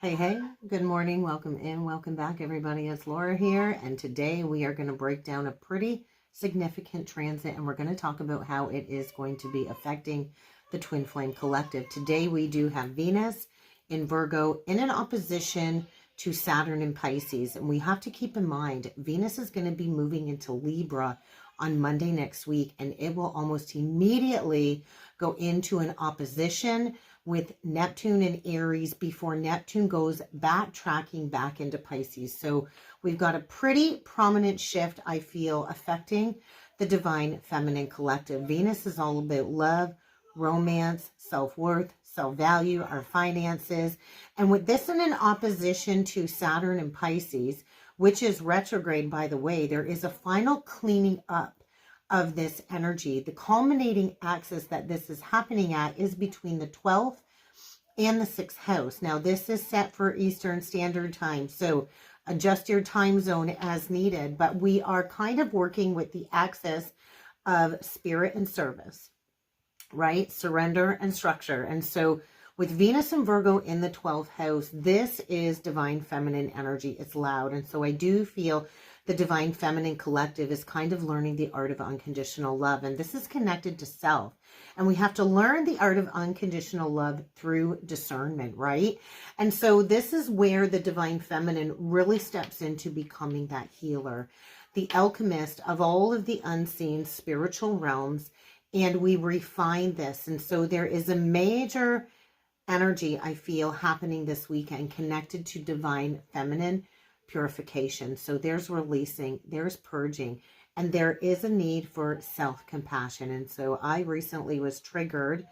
Hey, hey, good morning. Welcome in. Welcome back, everybody. It's Laura here. And today we are going to break down a pretty significant transit, and we're going to talk about how it is going to be affecting the twin flame collective. Today we do have Venus in Virgo in an opposition to Saturn in Pisces. And we have to keep in mind, Venus is going to be moving into Libra on Monday next week, and it will almost immediately go into an opposition with Neptune and Aries before Neptune goes backtracking back into Pisces. So we've got a pretty prominent shift, I feel, affecting the divine feminine collective. Venus is all about love, romance, self-worth, self-value, our finances. And with this in an opposition to Saturn and Pisces, which is retrograde, by the way, there is a final cleaning up of this energy. The culminating axis that this is happening at is between the 12th and the 6th house. Now, this is set for Eastern Standard Time, so adjust your time zone as needed, but we are kind of working with the axis of spirit and service, right? Surrender and structure. And so with Venus and Virgo in the 12th house, this is divine feminine energy. It's loud. And so I do feel the divine feminine collective is kind of learning the art of unconditional love. And this is connected to self. And we have to learn the art of unconditional love through discernment, right? And so this is where the divine feminine really steps into becoming that healer, the alchemist of all of the unseen spiritual realms. And we refine this. And so there is a major energy, I feel, happening this weekend connected to divine feminine purification. So there's releasing, there's purging, and there is a need for self-compassion. And so I recently was triggered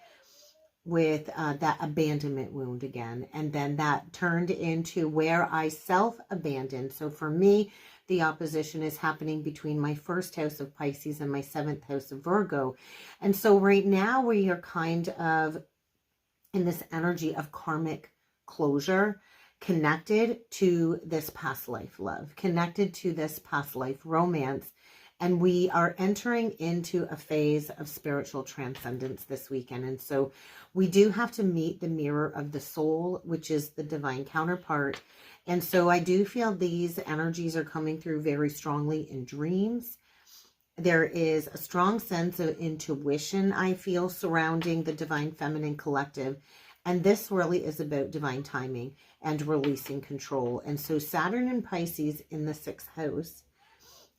with that abandonment wound again. And then that turned into where I self-abandoned. So for me, the opposition is happening between my 1st house of Pisces and my 7th house of Virgo. And so right now we are kind of in this energy of karmic closure, connected to this past life love, connected to this past life romance. And we are entering into a phase of spiritual transcendence this weekend. And so we do have to meet the mirror of the soul, which is the divine counterpart. And so I do feel these energies are coming through very strongly in dreams. There is a strong sense of intuition, I feel, surrounding the divine feminine collective. And this really is about divine timing and releasing control. And so Saturn and Pisces in the 6th house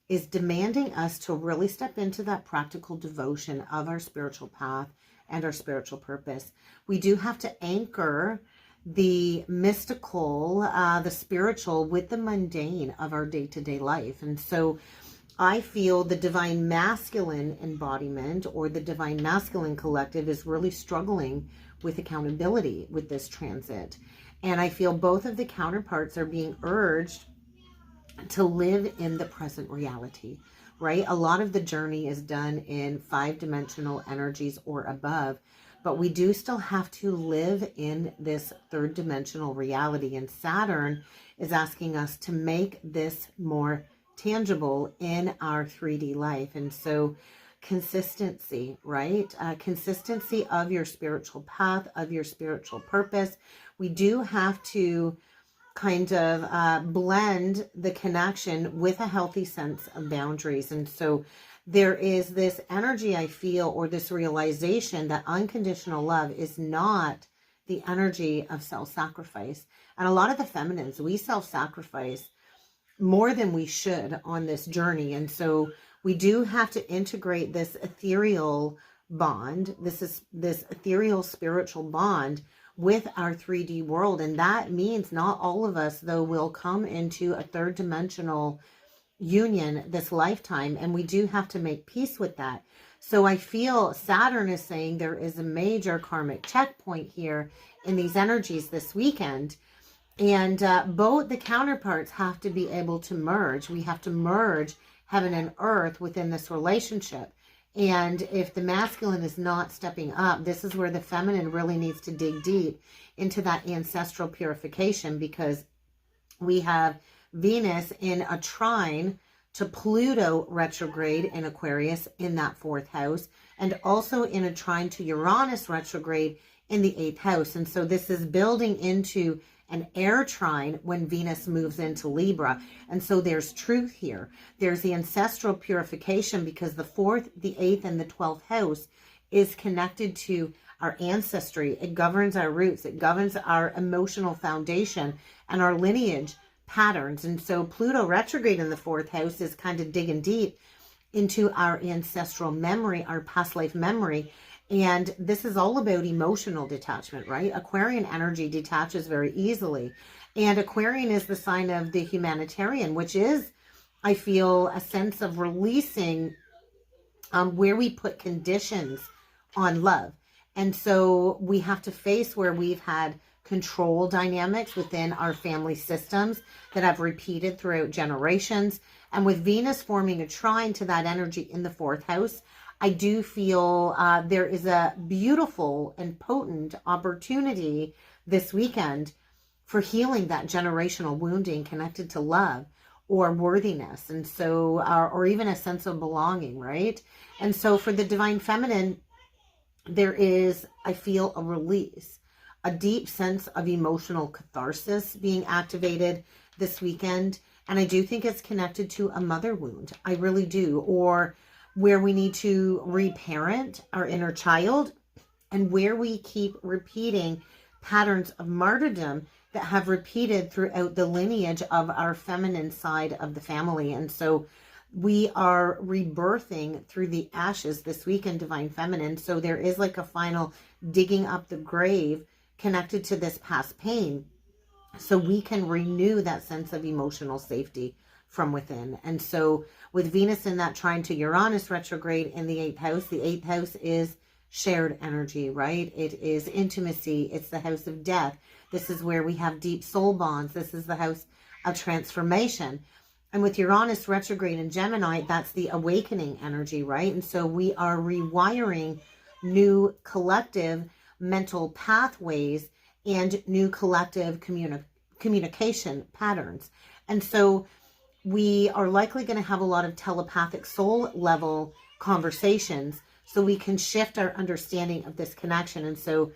is demanding us to really step into that practical devotion of our spiritual path and our spiritual purpose. We do have to anchor the mystical, the spiritual with the mundane of our day-to-day life. And so I feel the divine masculine embodiment or the divine masculine collective is really struggling with accountability with this transit. And I feel both of the counterparts are being urged to live in the present reality, right? A lot of the journey is done in 5-dimensional energies or above, but we do still have to live in this 3rd-dimensional reality. And Saturn is asking us to make this more tangible in our 3D life. And so consistency, right? Consistency of your spiritual path, of your spiritual purpose. We do have to kind of blend the connection with a healthy sense of boundaries. And so there is this energy, I feel, or this realization that unconditional love is not the energy of self-sacrifice. And a lot of the feminines, we self-sacrifice more than we should on this journey. And so we do have to integrate this ethereal bond, this ethereal spiritual bond with our 3D world. And that means not all of us, though, will come into a 3rd-dimensional union this lifetime. And we do have to make peace with that. So I feel Saturn is saying there is a major karmic checkpoint here in these energies this weekend. And both the counterparts have to be able to merge. We have to merge heaven and earth within this relationship. And if the masculine is not stepping up, this is where the feminine really needs to dig deep into that ancestral purification, because we have Venus in a trine to Pluto retrograde in Aquarius in that 4th house, and also in a trine to Uranus retrograde in the 8th house. And so this is building into an air trine when Venus moves into Libra. And so there's truth here. There's the ancestral purification because the 4th, the 8th, and the 12th house is connected to our ancestry. It governs our roots. It governs our emotional foundation and our lineage patterns. And so Pluto retrograde in the 4th house is kind of digging deep into our ancestral memory, our past life memory. And this is all about emotional detachment, right? Aquarian energy detaches very easily. And Aquarian is the sign of the humanitarian, which is, I feel, a sense of releasing where we put conditions on love. And so we have to face where we've had control dynamics within our family systems that have repeated throughout generations. And with Venus forming a trine to that energy in the 4th house, I do feel there is a beautiful and potent opportunity this weekend for healing that generational wounding connected to love or worthiness. And so, or even a sense of belonging, right? And so for the divine feminine, there is, I feel, a release, a deep sense of emotional catharsis being activated this weekend. And I do think it's connected to a mother wound. I really do. Or where we need to reparent our inner child and where we keep repeating patterns of martyrdom that have repeated throughout the lineage of our feminine side of the family. And so we are rebirthing through the ashes this week in Divine Feminine. So there is like a final digging up the grave connected to this past pain. So we can renew that sense of emotional safety from within. And so with Venus in that trine to Uranus retrograde in the 8th house, the 8th house is shared energy, right? It is intimacy. It's the house of death. This is where we have deep soul bonds. This is the house of transformation. And with Uranus retrograde in Gemini, that's the awakening energy, right? And so we are rewiring new collective mental pathways and new collective communication patterns. And so we are likely going to have a lot of telepathic soul level conversations so we can shift our understanding of this connection. And so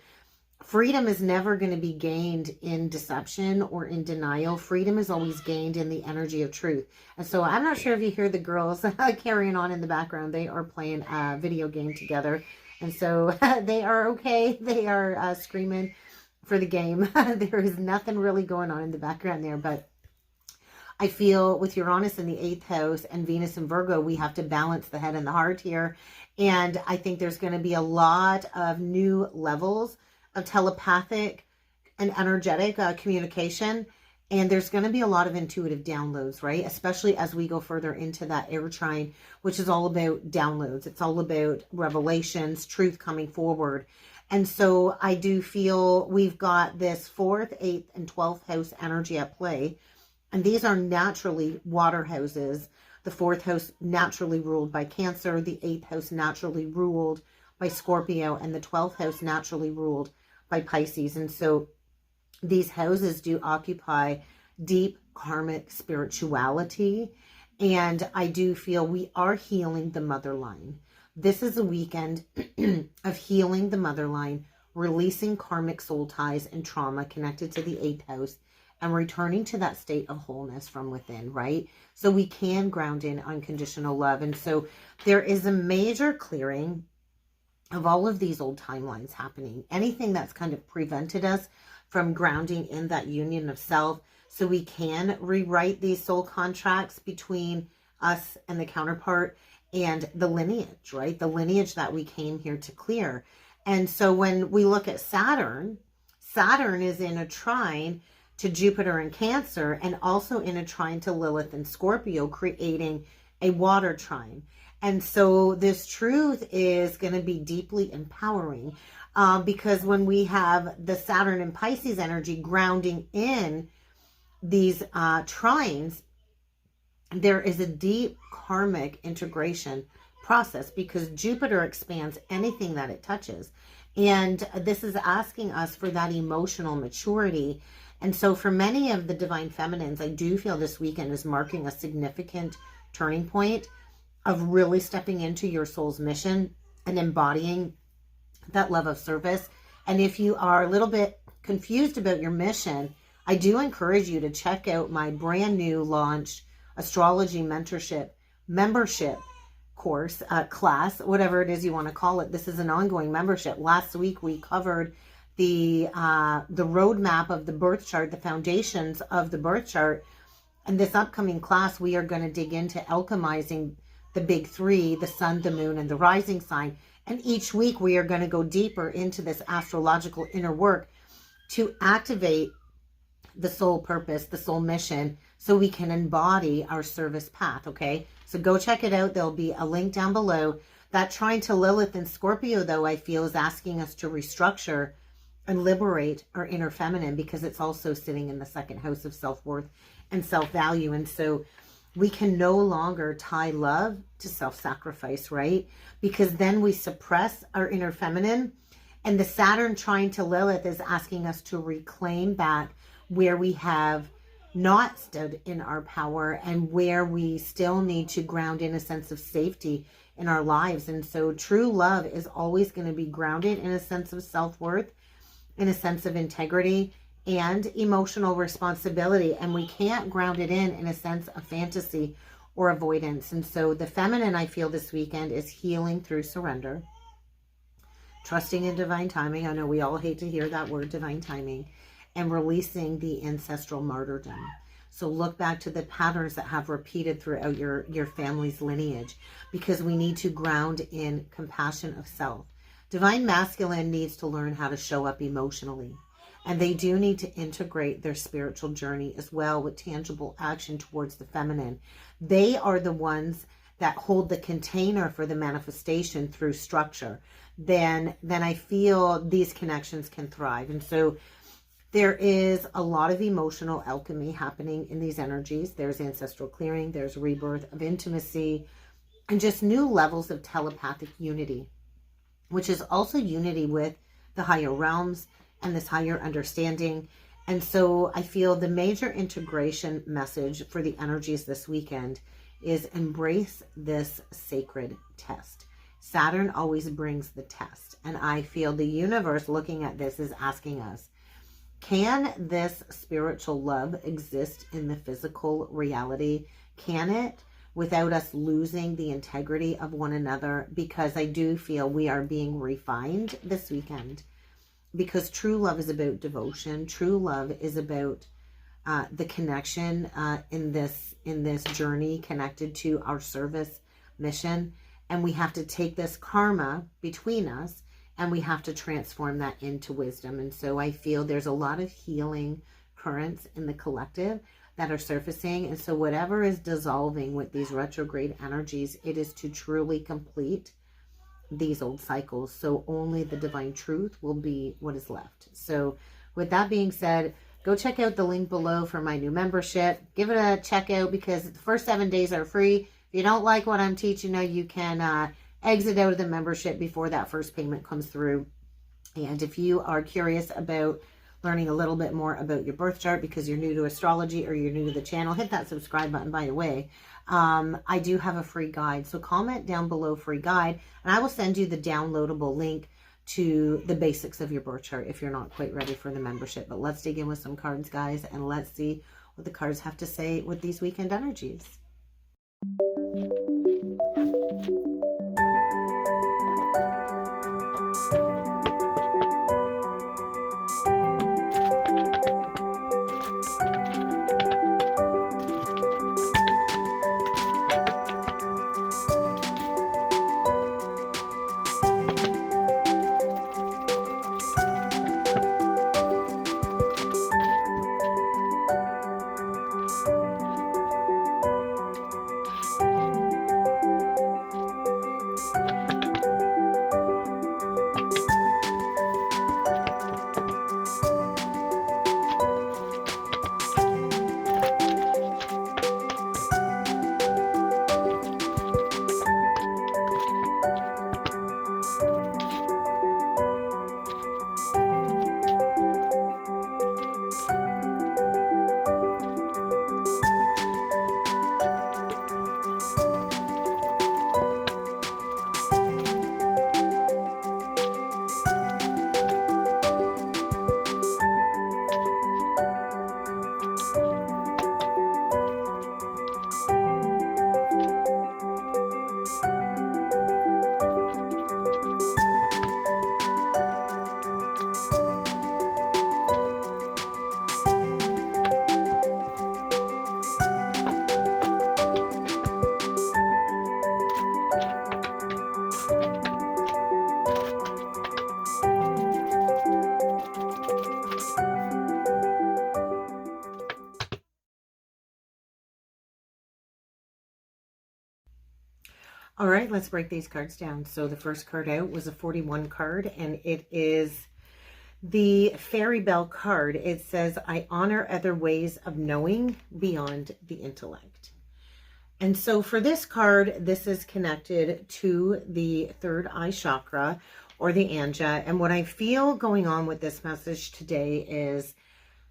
freedom is never going to be gained in deception or in denial. Freedom is always gained in the energy of truth. And so I'm not sure if you hear the girls carrying on in the background. They are playing a video game together. And so they are okay. They are screaming for the game. There is nothing really going on in the background there. But I feel with Uranus in the 8th house and Venus in Virgo, we have to balance the head and the heart here. And I think there's going to be a lot of new levels of telepathic and energetic communication. And there's going to be a lot of intuitive downloads, right? Especially as we go further into that air trine, which is all about downloads. It's all about revelations, truth coming forward. And so I do feel we've got this 4th, 8th, and 12th house energy at play. And these are naturally water houses. The 4th house naturally ruled by Cancer, the 8th house naturally ruled by Scorpio, and the 12th house naturally ruled by Pisces. And so these houses do occupy deep karmic spirituality. And I do feel we are healing the mother line. This is a weekend of healing the mother line, releasing karmic soul ties and trauma connected to the 8th house, and returning to that state of wholeness from within, right? So we can ground in unconditional love. And so there is a major clearing of all of these old timelines happening. Anything that's kind of prevented us from grounding in that union of self, so we can rewrite these soul contracts between us and the counterpart and the lineage, right? The lineage that we came here to clear. And so when we look at Saturn, Saturn is in a trine to Jupiter and Cancer, and also in a trine to Lilith and Scorpio, creating a water trine. And so this truth is going to be deeply empowering because when we have the Saturn and Pisces energy grounding in these trines, there is a deep karmic integration process because Jupiter expands anything that it touches. And this is asking us for that emotional maturity. And so for many of the divine feminines, I do feel this weekend is marking a significant turning point of really stepping into your soul's mission and embodying that love of service. And if you are a little bit confused about your mission, I do encourage you to check out my brand new launched astrology membership course, class, whatever it is you want to call it. This is an ongoing membership. Last week we covered the roadmap of the birth chart, the foundations of the birth chart. And this upcoming class, we are going to dig into alchemizing the big three, the sun, the moon, and the rising sign. And each week we are going to go deeper into this astrological inner work to activate the soul purpose, the soul mission, so we can embody our service path, okay? So go check it out. There'll be a link down below. That trine to Lilith in Scorpio, though, I feel is asking us to restructure and liberate our inner feminine, because it's also sitting in the second house of self-worth and self-value. And so we can no longer tie love to self-sacrifice, right? Because then we suppress our inner feminine. And the Saturn trine to Lilith is asking us to reclaim back where we have not stood in our power and where we still need to ground in a sense of safety in our lives. And so true love is always going to be grounded in a sense of self-worth, in a sense of integrity and emotional responsibility. And we can't ground it in a sense of fantasy or avoidance. And so the feminine, I feel this weekend, is healing through surrender, trusting in divine timing. I know we all hate to hear that word, divine timing, and releasing the ancestral martyrdom. So look back to the patterns that have repeated throughout your family's lineage, because we need to ground in compassion of self. Divine masculine needs to learn how to show up emotionally, and they do need to integrate their spiritual journey as well with tangible action towards the feminine. They are the ones that hold the container for the manifestation through structure. Then I feel these connections can thrive. And so there is a lot of emotional alchemy happening in these energies. There's ancestral clearing, there's rebirth of intimacy, and just new levels of telepathic unity, which is also unity with the higher realms and this higher understanding. And so I feel the major integration message for the energies this weekend is embrace this sacred test. Saturn always brings the test. And I feel the universe looking at this is asking us, can this spiritual love exist in the physical reality? Can it, without us losing the integrity of one another? Because I do feel we are being refined this weekend, because true love is about devotion. True love is about the connection in this journey connected to our service mission. And we have to take this karma between us and we have to transform that into wisdom. And so I feel there's a lot of healing currents in the collective that are surfacing. And so whatever is dissolving with these retrograde energies, it is to truly complete these old cycles. So only the divine truth will be what is left. So with that being said, go check out the link below for my new membership. Give it a check out, because the first 7 days are free. If you don't like what I'm teaching you, you can exit out of the membership before that first payment comes through. And if you are curious about learning a little bit more about your birth chart because you're new to astrology or you're new to the channel, hit that subscribe button, by the way. I do have a free guide. So comment down below free guide, and I will send you the downloadable link to the basics of your birth chart if you're not quite ready for the membership. But let's dig in with some cards, guys, and let's see what the cards have to say with these weekend energies. right, let's break these cards down. So the first card out was a 41 card, and it is the Fairy Bell card. It says, I honor other ways of knowing beyond the intellect. And so for this card, this is connected to the third eye chakra, or the Anja. And what I feel going on with this message today is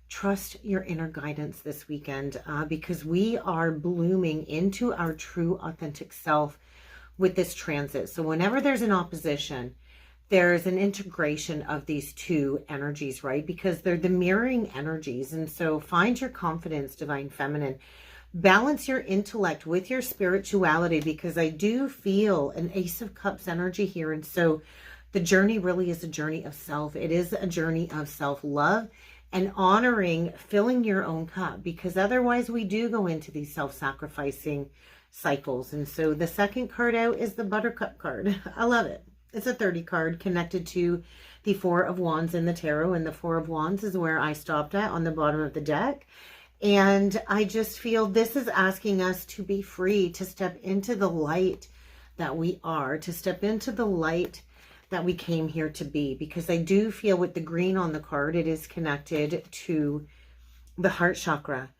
trust your inner guidance this weekend, because we are blooming into our true authentic self with this transit. So whenever there's an opposition, there's an integration of these two energies, right? Because they're the mirroring energies. And so find your confidence, Divine Feminine. Balance your intellect with your spirituality, because I do feel an Ace of Cups energy here. And so the journey really is a journey of self. It is a journey of self-love and honoring, filling your own cup, because otherwise we do go into these self-sacrificing cycles. And so the second card out is the Buttercup card. I love it. It's a 30 card connected to the Four of Wands in the tarot, and the Four of Wands is where I stopped at on the bottom of the deck. And I just feel this is asking us to be free, to step into the light that we are, to step into the light that we came here to be. Because I do feel with the green on the card, it is connected to the heart chakra.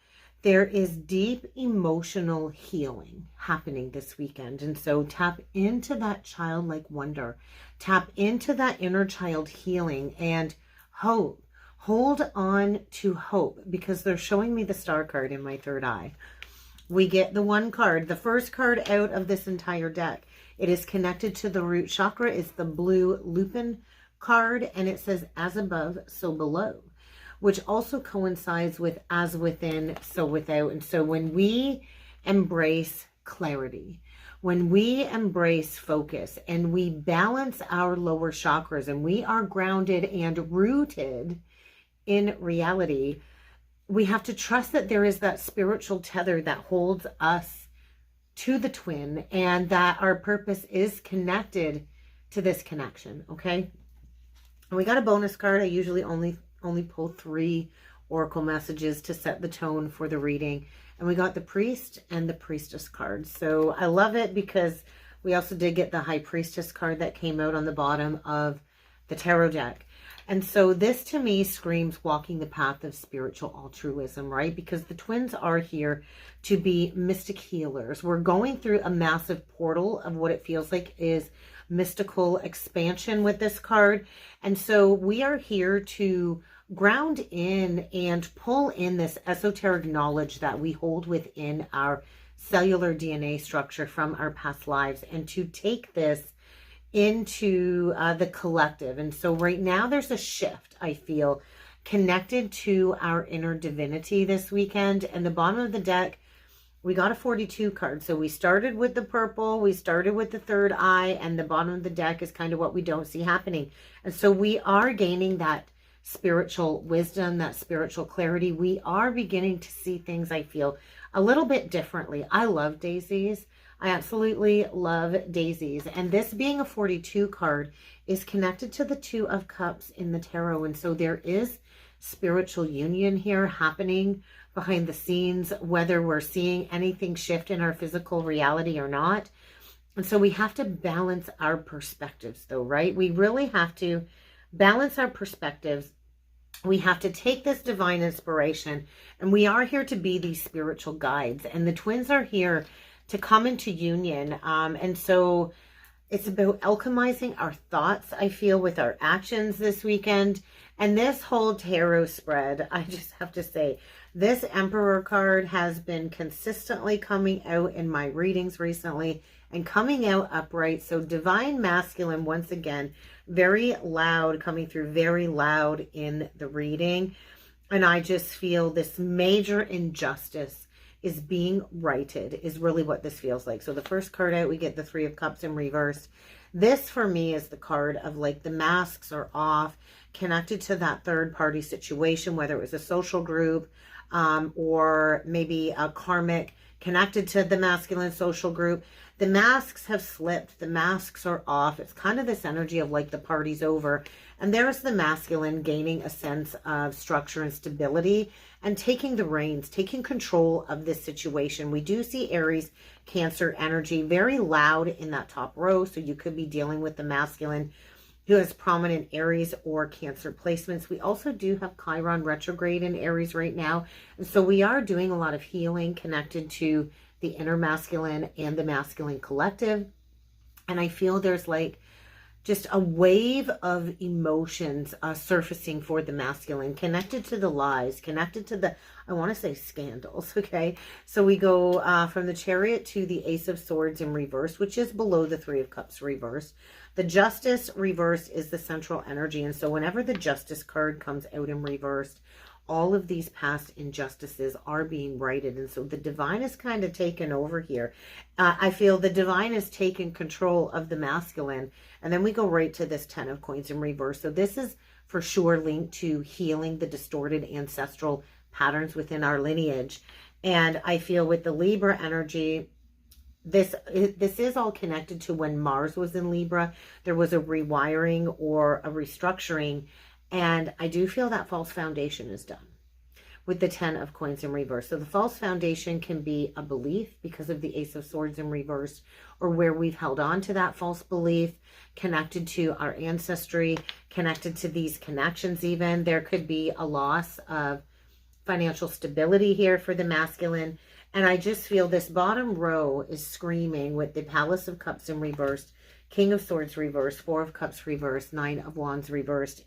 There is deep emotional healing happening this weekend. And so tap into that childlike wonder. Tap into that inner child healing and hope. Hold on to hope, because they're showing me the Star card in my third eye. We get the one card, the first card out of this entire deck. It is connected to the root chakra. It's the blue Lupin card, and it says, as above, so below, which also coincides with as within, so without. And so when we embrace clarity, when we embrace focus, and we balance our lower chakras, and we are grounded and rooted in reality, we have to trust that there is that spiritual tether that holds us to the twin, and that our purpose is connected to this connection. Okay. And we got a bonus card. I usually only pull 3 oracle messages to set the tone for the reading. And we got the Priest and the Priestess cards. So I love it, because we also did get the High Priestess card that came out on the bottom of the tarot deck. And so this to me screams walking the path of spiritual altruism, right? Because the twins are here to be mystic healers. We're going through a massive portal of what it feels like is mystical expansion with this card. And so we are here to ground in and pull in this esoteric knowledge that we hold within our cellular DNA structure from our past lives, and to take this into the collective. And so right now there's a shift, I feel, connected to our inner divinity this weekend. And the bottom of the deck, we got a 42 card. So we started with the purple, we started with the third eye, and the bottom of the deck is kind of what we don't see happening. And so we are gaining that spiritual wisdom, that spiritual clarity. We are beginning to see things, I feel, a little bit differently. I love daisies. I absolutely love daisies. And this being a 42 card is connected to the Two of Cups in the tarot. And so there is spiritual union here happening behind the scenes, whether we're seeing anything shift in our physical reality or not. And so we have to balance our perspectives though, right? We really have to balance our perspectives. We have to take this divine inspiration, and we are here to be these spiritual guides. And the twins are here to come into union. And so it's about alchemizing our thoughts, I feel, with our actions this weekend. And this whole tarot spread, I just have to say, this Emperor card has been consistently coming out in my readings recently and coming out upright. So divine masculine, once again, very loud, coming through very loud in the reading. And I just feel this major injustice is being righted, is really what this feels like. So the first card out, we get the Three of Cups in reverse. This for me is the card of like the masks are off, connected to that third party situation, whether it was a social group or maybe a karmic connected to the masculine social group. the masks have slipped. The masks are off. It's kind of this energy of like the party's over. And there's the masculine gaining a sense of structure and stability and taking the reins, taking control of this situation. We do see Aries, Cancer energy very loud in that top row. So you could be dealing with the masculine who has prominent Aries or Cancer placements. We also do have Chiron retrograde in Aries right now. And so we are doing a lot of healing connected to the inner masculine and the masculine collective. And I feel there's like just a wave of emotions surfacing for the masculine, connected to the lies, connected to the, I want to say scandals, okay? So we go from the Chariot to the Ace of Swords in reverse, which is below the Three of Cups reverse. The Justice reverse is the central energy. And so whenever the Justice card comes out in reverse, all of these past injustices are being righted. And so the divine is kind of taken over here. I feel the divine has taken control of the masculine. And then we go right to this 10 of Coins in reverse. So this is for sure linked to healing the distorted ancestral patterns within our lineage. And I feel with the Libra energy, this is all connected to when Mars was in Libra. There was a rewiring or a restructuring. And I do feel that false foundation is done with the 10 of Coins in reverse. So the false foundation can be a belief because of the Ace of Swords in reverse, or where we've held on to that false belief, connected to our ancestry, connected to these connections even. There could be a loss of financial stability here for the masculine. And I just feel this bottom row is screaming with the Palace of Cups in reverse, King of Swords reversed, Four of Cups reversed, Nine of Wands reversed.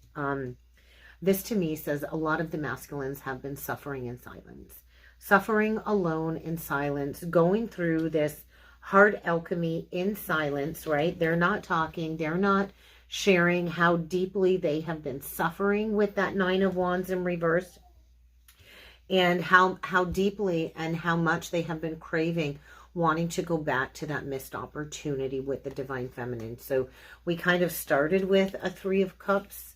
This to me says a lot of the masculines have been suffering in silence, suffering alone in silence, going through this hard alchemy in silence, right? They're not talking. They're not sharing how deeply they have been suffering with that Nine of Wands in reverse, and how deeply and how much they have been craving, wanting to go back to that missed opportunity with the divine feminine. So we kind of started with a Three of Cups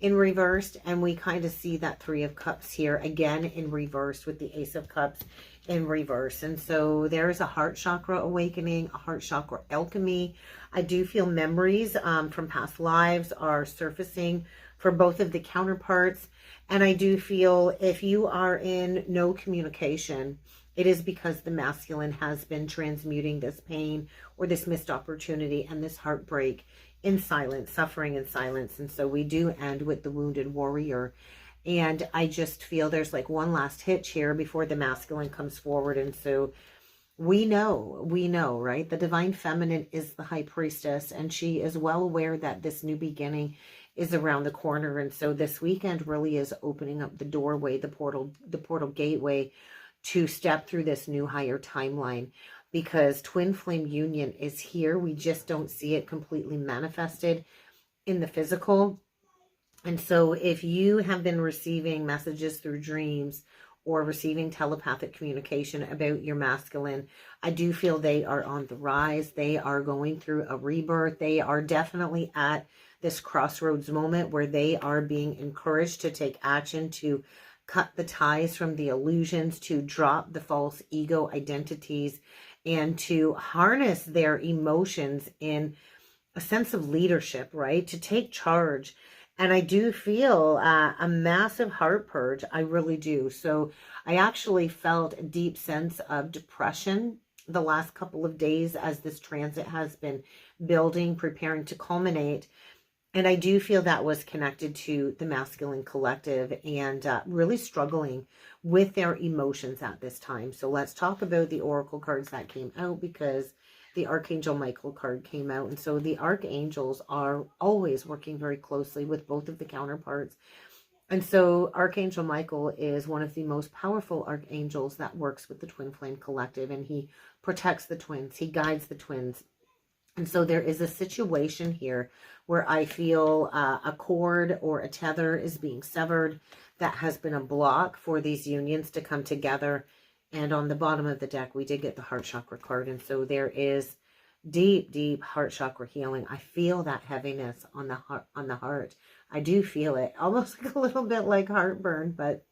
in reversed, and we kind of see that Three of Cups here again in reverse with the Ace of Cups in reverse. And so there is a heart chakra awakening, a heart chakra alchemy. I do feel memories from past lives are surfacing for both of the counterparts. And I do feel if you are in no communication, it is because the masculine has been transmuting this pain or this missed opportunity and this heartbreak in silence, suffering in silence. And so we do end with the wounded warrior. And I just feel there's like one last hitch here before the masculine comes forward. And so we know, right? The divine feminine is the high priestess, and she is well aware that this new beginning is around the corner. And so this weekend really is opening up the doorway, the portal gateway to step through this new higher timeline, because twin flame union is here. We just don't see it completely manifested in the physical. And so if you have been receiving messages through dreams or receiving telepathic communication about your masculine, I do feel they are on the rise. They are going through a rebirth. They are definitely at this crossroads moment where they are being encouraged to take action, to cut the ties from the illusions, to drop the false ego identities, and to harness their emotions in a sense of leadership, right? To take charge. And I do feel a massive heart purge. I really do. So I actually felt a deep sense of depression the last couple of days as this transit has been building, preparing to culminate. And I do feel that was connected to the masculine collective and really struggling with their emotions at this time. So let's talk about the oracle cards that came out, because the Archangel Michael card came out. And so the archangels are always working very closely with both of the counterparts. And so Archangel Michael is one of the most powerful archangels that works with the twin flame collective, and he protects the twins. He guides the twins. And so there is a situation here where I feel a cord or a tether is being severed that has been a block for these unions to come together. And on the bottom of the deck, we did get the heart chakra card. And so there is deep, deep heart chakra healing. I feel that heaviness on the heart. I do feel it, almost like a little bit like heartburn, but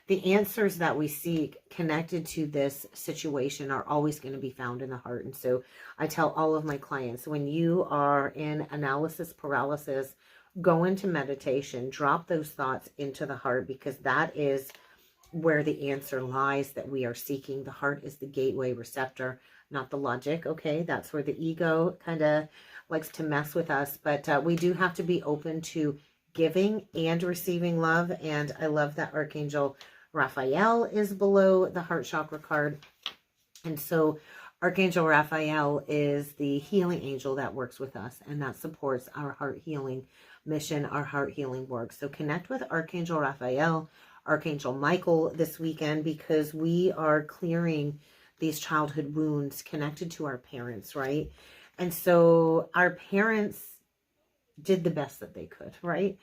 the answers that we seek connected to this situation are always going to be found in the heart. And so I tell all of my clients, when you are in analysis paralysis, go into meditation, drop those thoughts into the heart, because that is where the answer lies that we are seeking. The heart is the gateway receptor, not the logic. Okay, that's where the ego kind of likes to mess with us. But we do have to be open to giving and receiving love. And I love that Archangel Raphael is below the heart chakra card. And so Archangel Raphael is the healing angel that works with us, and that supports our heart healing mission, our heart healing work. So connect with Archangel Raphael, Archangel Michael this weekend, because we are clearing these childhood wounds connected to our parents, right? And so our parents did the best that they could, right?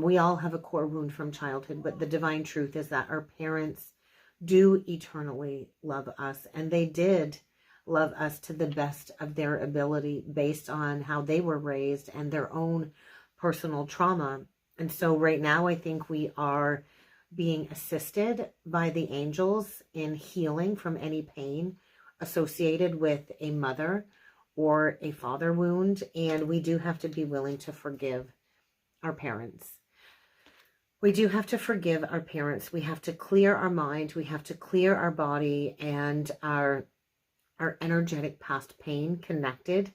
We all have a core wound from childhood, but the divine truth is that our parents do eternally love us, and they did love us to the best of their ability based on how they were raised and their own personal trauma. And so right now I think we are being assisted by the angels in healing from any pain associated with a mother or a father wound, and we do have to be willing to forgive our parents. We do have to forgive our parents. We have to clear our mind. We have to clear our body and our energetic past pain connected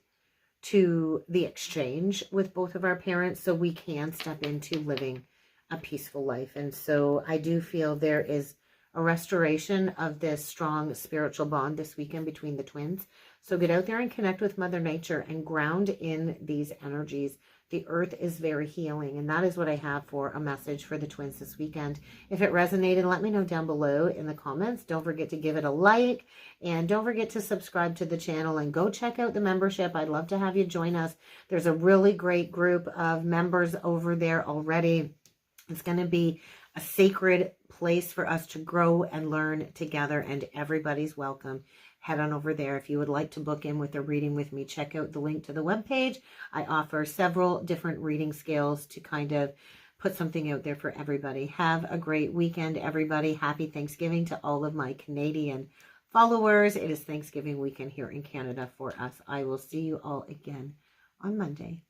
to the exchange with both of our parents, so we can step into living a peaceful life. And so I do feel there is a restoration of this strong spiritual bond this weekend between the twins. So get out there and connect with Mother Nature and ground in these energies. The earth is very healing, and that is what I have for a message for the twins this weekend. If it resonated, let me know down below in the comments. Don't forget to give it a like, and don't forget to subscribe to the channel and go check out the membership. I'd love to have you join us. There's a really great group of members over there already. It's going to be a sacred place for us to grow and learn together, and everybody's welcome. Head on over there. If you would like to book in with a reading with me, check out the link to the webpage. I offer several different reading scales to kind of put something out there for everybody. Have a great weekend, everybody. Happy Thanksgiving to all of my Canadian followers. It is Thanksgiving weekend here in Canada for us. I will see you all again on Monday.